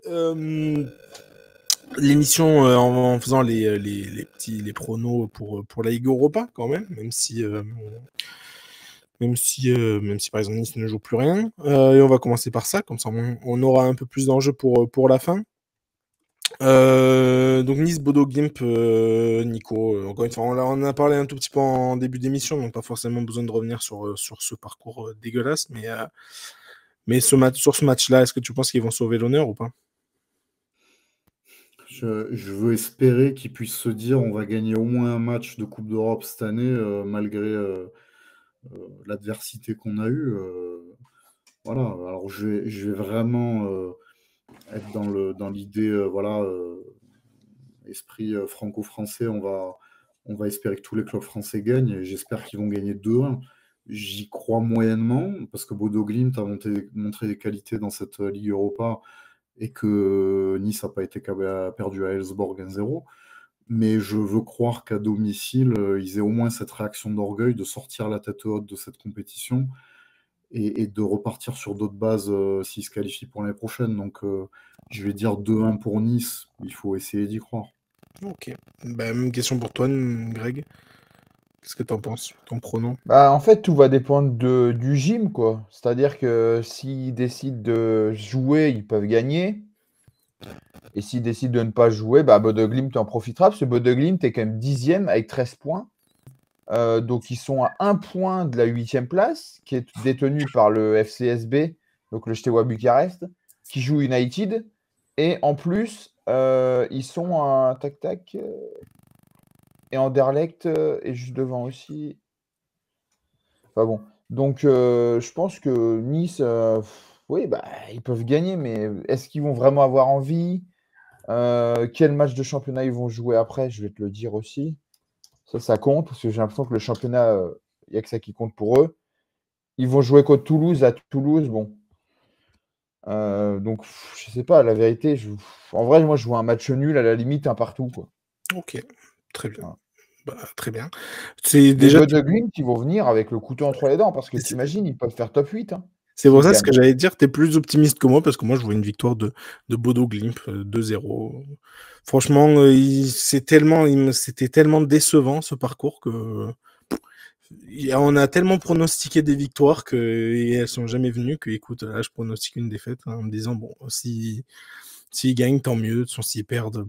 euh, l'émission en faisant les pronos pour la Ligue Europa quand même, même si par exemple Nice ne joue plus rien. Et on va commencer par ça, comme ça on aura un peu plus d'enjeux pour la fin. Donc Nice, Bodo Glimt, Nico, encore une fois, on en a parlé un tout petit peu en début d'émission, donc pas forcément besoin de revenir sur ce parcours dégueulasse, mais sur ce match-là, est-ce que tu penses qu'ils vont sauver l'honneur ou pas? Je veux espérer qu'ils puissent se dire on va gagner au moins un match de Coupe d'Europe cette année, malgré l'adversité qu'on a eue. Voilà, alors je vais vraiment être dans l'idée, voilà, esprit franco-français. On va espérer que tous les clubs français gagnent et j'espère qu'ils vont gagner 2-1. J'y crois moyennement parce que Bodo Glimt a montré des qualités dans cette Ligue Europa et que Nice n'a pas été perdu à Elfsborg 1-0. Mais je veux croire qu'à domicile, ils aient au moins cette réaction d'orgueil de sortir la tête haute de cette compétition et de repartir sur d'autres bases s'ils se qualifient pour l'année prochaine. Donc, je vais dire 2-1 pour Nice. Il faut essayer d'y croire. Ok. Bah, même question pour toi, Greg. Qu'est-ce que t'en penses? Ton pronom? Bah, en fait, tout va dépendre du gym, quoi. C'est-à-dire que s'ils décident de jouer, ils peuvent gagner. Et s'ils décident de ne pas jouer, bah, Bodø Glimt en profitera, parce que Bodø Glimt est quand même 10e avec 13 points. Donc, ils sont à 1 point de la 8e place, qui est détenue par le FCSB, donc le Steaua Bucarest, qui joue United. Et en plus, ils sont à tac-tac. Et Anderlecht est juste devant aussi. Enfin bon. Donc, je pense que Nice, oui, bah, ils peuvent gagner, mais est-ce qu'ils vont vraiment avoir envie? Quel match de championnat ils vont jouer après? Je vais te le dire aussi. Ça compte, parce que j'ai l'impression que le championnat, il n'y a que ça qui compte pour eux. Ils vont jouer contre Toulouse, à Toulouse, bon. Donc, je sais pas, la vérité, en vrai, moi, je vois un match nul, à la limite, un partout, quoi. Ok, très bien. Voilà. Bah, très bien. C'est Mais déjà. Bodø Glimt, ils vont venir avec le couteau entre les dents, parce que t'imagines, ils peuvent faire top 8, hein, C'est pour s'ils ça ce que gagnent. j'allais dire, tu es plus optimiste que moi, parce que moi, je vois une victoire de Bodo Glimt, 2-0. Franchement, c'était tellement décevant ce parcours que on a tellement pronostiqué des victoires et elles sont jamais venues que, écoute, là, je pronostique une défaite hein, en me disant, bon, s'ils gagnent, tant mieux, de toute façon, s'ils perdent,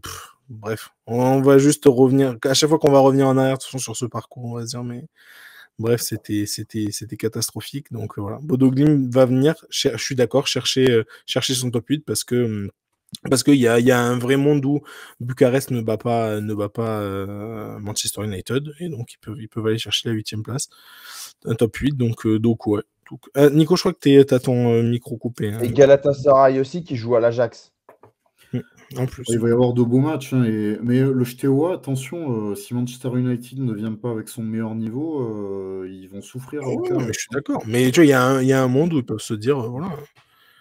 bref. On va juste revenir, à chaque fois qu'on va revenir en arrière, de toute façon, sur ce parcours, on va se dire, mais bref, c'était catastrophique. Donc voilà, Bodo Glimt va venir, je suis d'accord, chercher son top 8 parce qu'il y a un vrai monde où Bucarest ne bat pas Manchester United et donc ils peuvent aller chercher la 8e place, un top 8. Donc ouais. Nico, je crois que t'as ton micro coupé. Hein. Et Galatasaray aussi, qui joue à l'Ajax. En plus. Il va y avoir de beaux matchs, hein, mais le Steaua, attention, si Manchester United ne vient pas avec son meilleur niveau, ils vont souffrir à Oh, mais Bucarest. je suis d'accord. Mais tu vois, il y a un monde où ils peuvent se dire, voilà.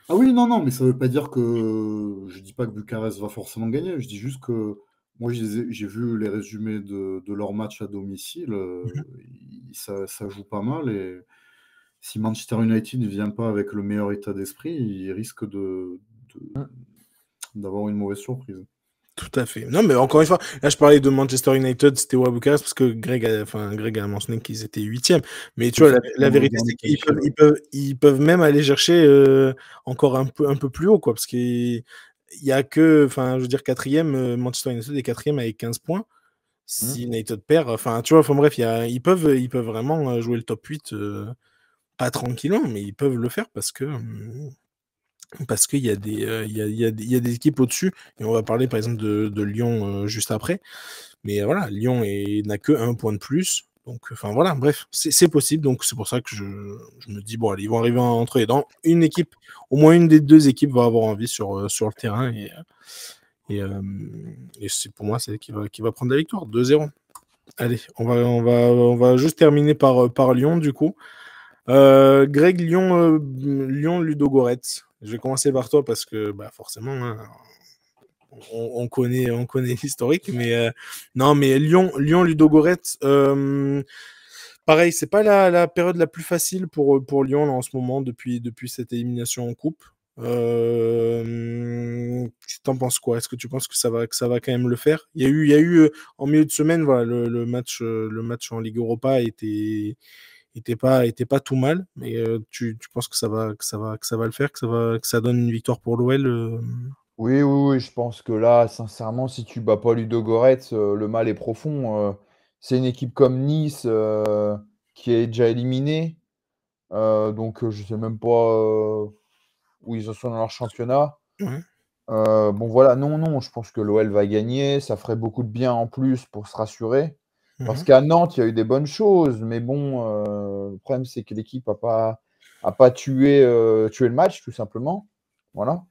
Ah oui, non, non, mais ça ne veut pas dire que je dis pas que Bucarest va forcément gagner. Je dis juste que moi, j'ai vu les résumés de leur match à domicile. Ça joue pas mal. Et si Manchester United ne vient pas avec le meilleur état d'esprit, il risque d'avoir une mauvaise surprise. Tout à fait. Non, mais encore une fois, là, je parlais de Manchester United, c'était au Bucarest, parce que Greg a mentionné qu'ils étaient 8e. Mais tu vois, la vérité, c'est ils peuvent même aller chercher encore un peu plus haut, quoi, parce qu'il y a que, enfin, je veux dire, 4e, Manchester United est 4e avec 15 points. Si United perd, enfin, tu vois, enfin, bref, ils peuvent vraiment jouer le top 8, pas tranquillement, mais ils peuvent le faire parce qu'il y a il y a des équipes au-dessus, et on va parler par exemple de Lyon juste après. Mais voilà, Lyon n'a que 1 point de plus. Donc, enfin voilà, bref, c'est possible. Donc c'est pour ça que je me dis, bon, allez, ils vont arriver entre les dents. Au moins une des deux équipes va avoir envie sur le terrain. Et c'est pour moi, c'est qui va prendre la victoire. 2-0. Allez, on va juste terminer par Lyon, du coup. Greg, Lyon, Ludogorets. Je vais commencer par toi parce que bah, forcément, hein, on connaît l'historique, mais non, mais Lyon, Ludogorets. Pareil, c'est pas la période la plus facile pour Lyon là, en ce moment depuis cette élimination en coupe. t'en penses quoi? Est-ce que tu penses que ça va quand même le faire? Il y a eu en milieu de semaine, voilà, le match en Ligue Europa était pas tout mal, mais tu penses que ça va le faire, que ça donne une victoire pour l'OL? Oui, oui, oui, je pense que là, sincèrement, si tu bats pas Ludogorets, le mal est profond. C'est une équipe comme Nice, qui est déjà éliminée. Donc, je sais même pas, où ils en sont dans leur championnat. Ouais. Bon voilà, non, non, je pense que l'OL va gagner. Ça ferait beaucoup de bien en plus pour se rassurer. Parce qu'à Nantes, il y a eu des bonnes choses, mais bon, le problème, c'est que l'équipe a pas tué le match, tout simplement. Voilà.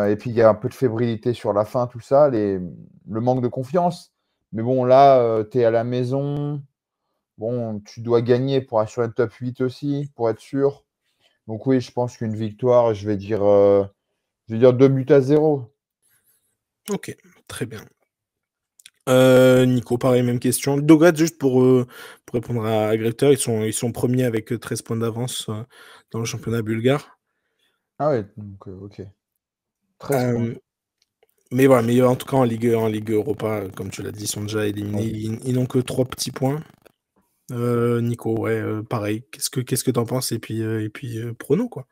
Et puis, il y a un peu de fébrilité sur la fin, tout ça, le manque de confiance. Mais bon, là, tu es à la maison. Bon, tu dois gagner pour assurer le top 8 aussi, pour être sûr. Donc oui, je pense qu'une victoire, je vais dire 2-0. OK, très bien. Nico, pareil, même question. Ludogorets, juste pour répondre à Greta, ils sont premiers avec 13 points d'avance dans le championnat bulgare. Ah ouais, donc OK. 13 points. Mais voilà, mais en tout cas en Ligue Europa, comme tu l'as dit, ils sont déjà éliminés. Ouais. Ils n'ont que 3 petits points. Nico, ouais, pareil. Qu'est-ce que t'en penses? Et puis prono, quoi.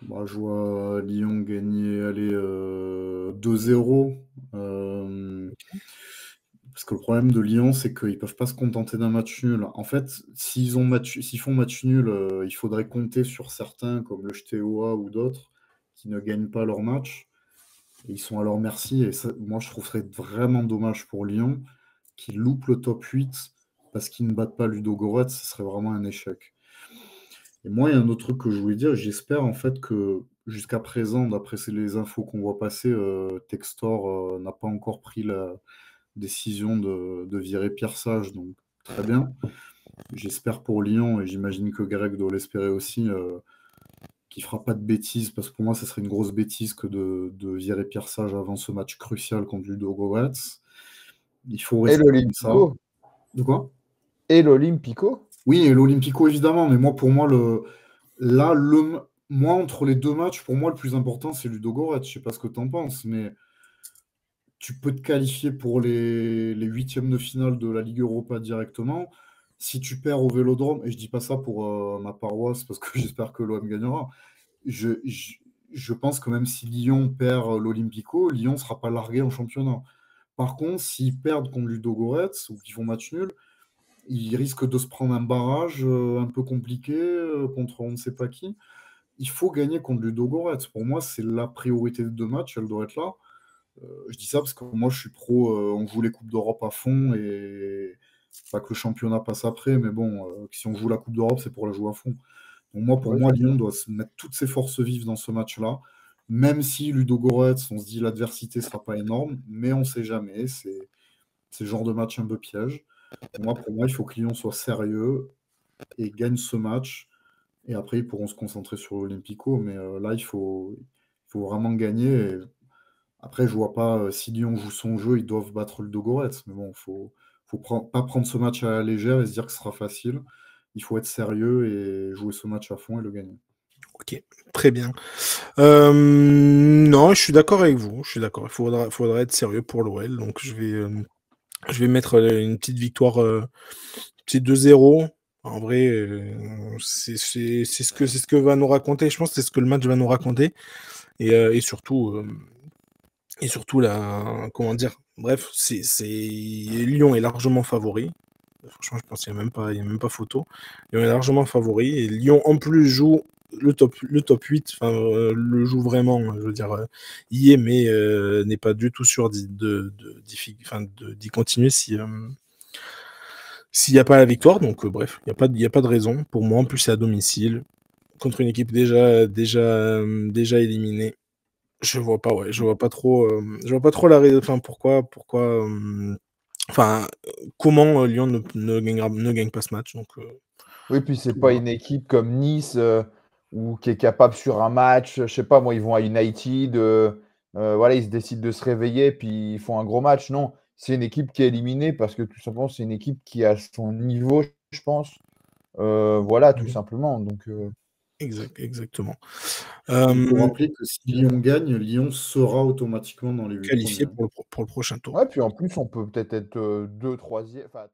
Bah, je vois Lyon gagner 2-0. Parce que le problème de Lyon, c'est qu'ils ne peuvent pas se contenter d'un match nul. En fait, s'ils font match nul, il faudrait compter sur certains comme le Steaua ou d'autres qui ne gagnent pas leur match. Et ils sont à leur merci. Et ça, moi, je trouverais vraiment dommage pour Lyon qu'ils loupent le top 8 parce qu'ils ne battent pas Ludogorets. Ce serait vraiment un échec. Et moi, il y a un autre truc que je voulais dire. J'espère en fait que jusqu'à présent, d'après les infos qu'on voit passer, Textor n'a pas encore pris la décision de virer Pierre Sage. Donc, très bien. J'espère pour Lyon, et j'imagine que Greg doit l'espérer aussi, qu'il ne fera pas de bêtises, parce que pour moi, ça serait une grosse bêtise que de virer Pierre Sage avant ce match crucial contre Ludogorets. Il faut Et rester comme ça. l'Olympico. De quoi? Et l'Olympico. Oui, et l'Olympico, évidemment, mais moi, pour moi, moi, entre les deux matchs, pour moi, le plus important, c'est Ludogorets. Je ne sais pas ce que tu en penses, mais tu peux te qualifier pour les huitièmes de finale de la Ligue Europa directement. Si tu perds au Vélodrome, et je dis pas ça pour ma paroisse, parce que j'espère que l'OM gagnera, je pense que même si Lyon perd l'Olympico, Lyon ne sera pas largué en championnat. Par contre, s'ils perdent contre Ludogorets ou qu'ils font match nul, ils risquent de se prendre un barrage un peu compliqué contre on ne sait pas qui. Il faut gagner contre Ludogorets. Pour moi, c'est la priorité de deux matchs, elle doit être là. Je dis ça parce que moi, je suis pro, on joue les Coupes d'Europe à fond et pas que le championnat passe après, mais bon, si on joue la Coupe d'Europe, c'est pour la jouer à fond. Donc moi, pour moi, Lyon doit se mettre toutes ses forces vives dans ce match-là, même si Ludogorets, on se dit l'adversité ne sera pas énorme, mais on ne sait jamais, c'est le genre de match un peu piège. Pour moi, il faut que Lyon soit sérieux et gagne ce match, et après, ils pourront se concentrer sur l'Olympico, mais là, il faut vraiment gagner. Et après, je vois pas, si Lyon joue son jeu, ils doivent battre le Ludogorets. Mais bon, faut pas prendre ce match à la légère et se dire que ce sera facile. Il faut être sérieux et jouer ce match à fond et le gagner. Ok, très bien. Non, je suis d'accord avec vous. Je suis d'accord. Faudra être sérieux pour l'OL. Donc, je vais mettre une petite victoire, petit 2-0. En vrai, c'est ce que va nous raconter. Je pense que c'est ce que le match va nous raconter. Et surtout, comment dire, bref, Lyon est largement favori. Franchement, je pense qu'il n'y a même pas photo. Lyon est largement favori. Et Lyon, en plus, joue le top 8. Enfin, le joue vraiment, je veux dire, y est, mais n'est pas du tout sûr d'y continuer s'il n'y a pas la victoire. Donc, bref, il n'y a pas de raison. Pour moi, en plus, c'est à domicile. Contre une équipe déjà éliminée. Je vois pas trop la raison. Enfin, comment Lyon ne gagne pas ce match. Donc, Oui, puis c'est pas voilà. une équipe comme Nice qui est capable sur un match. Je sais pas, moi, ils vont à United. Voilà, ils se décident de se réveiller puis ils font un gros match. Non, c'est une équipe qui est éliminée parce que tout simplement, c'est une équipe qui a son niveau, je pense. Voilà, tout simplement. Donc, Exactement. Il faut rappeler que si Lyon gagne, Lyon sera automatiquement dans les 8 Qualifié premiers. pour le prochain tour. Ouais, puis en plus, on peut peut-être être 2, 3e.